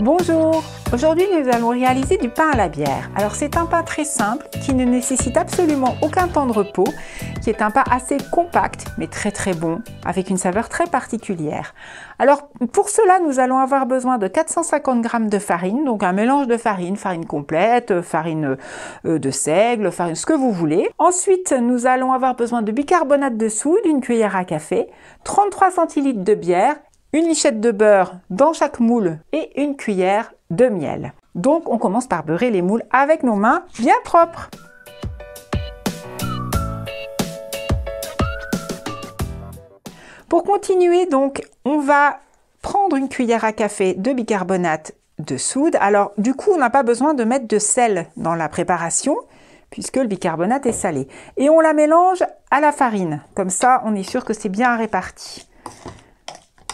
Bonjour, aujourd'hui nous allons réaliser du pain à la bière. Alors c'est un pain très simple qui ne nécessite absolument aucun temps de repos, qui est un pain assez compact mais très bon, avec une saveur très particulière. Alors pour cela nous allons avoir besoin de 450 g de farine, donc un mélange de farine, farine complète, farine de seigle, farine, ce que vous voulez. Ensuite nous allons avoir besoin de bicarbonate de soude, une cuillère à café, 33 centilitres de bière, une lichette de beurre dans chaque moule et une cuillère de miel. Donc on commence par beurrer les moules avec nos mains bien propres. Pour continuer, donc, on va prendre une cuillère à café de bicarbonate de soude. Alors du coup, on n'a pas besoin de mettre de sel dans la préparation puisque le bicarbonate est salé. Et on la mélange à la farine. Comme ça, on est sûr que c'est bien réparti.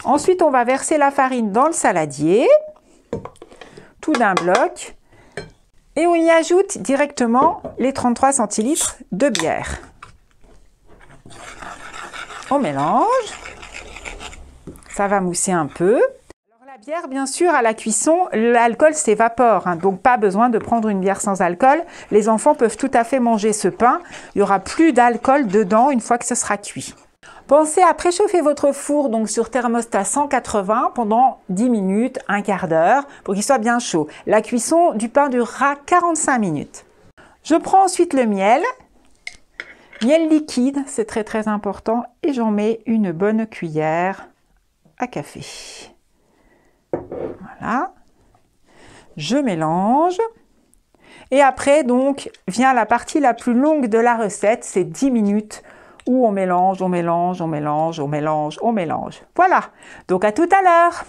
Ensuite, on va verser la farine dans le saladier, tout d'un bloc, et on y ajoute directement les 33 centilitres de bière. On mélange, ça va mousser un peu. Alors la bière, bien sûr, à la cuisson, l'alcool s'évapore, donc pas besoin de prendre une bière sans alcool. Les enfants peuvent tout à fait manger ce pain, il n'y aura plus d'alcool dedans une fois que ce sera cuit. Pensez à préchauffer votre four donc sur thermostat 180 pendant 10 minutes, un quart d'heure pour qu'il soit bien chaud. La cuisson du pain durera 45 minutes. Je prends ensuite le miel liquide, c'est très important, et j'en mets une bonne cuillère à café. Voilà. Je mélange. Et après donc vient la partie la plus longue de la recette, c'est 10 minutes. Où on mélange. Voilà, donc à tout à l'heure.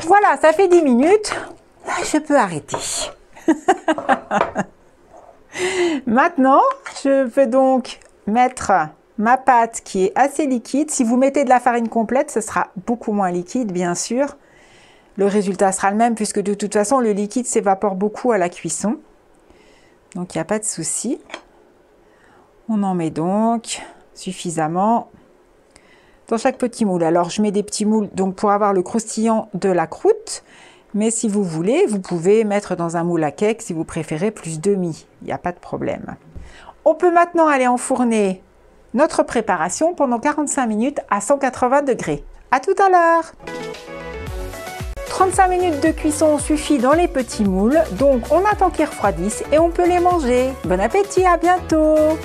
Voilà, ça fait 10 minutes. Là, je peux arrêter. Maintenant, je vais donc mettre ma pâte qui est assez liquide. Si vous mettez de la farine complète, ce sera beaucoup moins liquide, bien sûr. Le résultat sera le même puisque de toute façon le liquide s'évapore beaucoup à la cuisson. Donc il n'y a pas de souci. On en met donc suffisamment dans chaque petit moule. Alors je mets des petits moules donc pour avoir le croustillant de la croûte. Mais si vous voulez, vous pouvez mettre dans un moule à cake si vous préférez plus demi. Il n'y a pas de problème. On peut maintenant aller enfourner notre préparation pendant 45 minutes à 180 degrés. À tout à l'heure. 35 minutes de cuisson suffit dans les petits moules, donc on attend qu'ils refroidissent et on peut les manger. Bon appétit, à bientôt!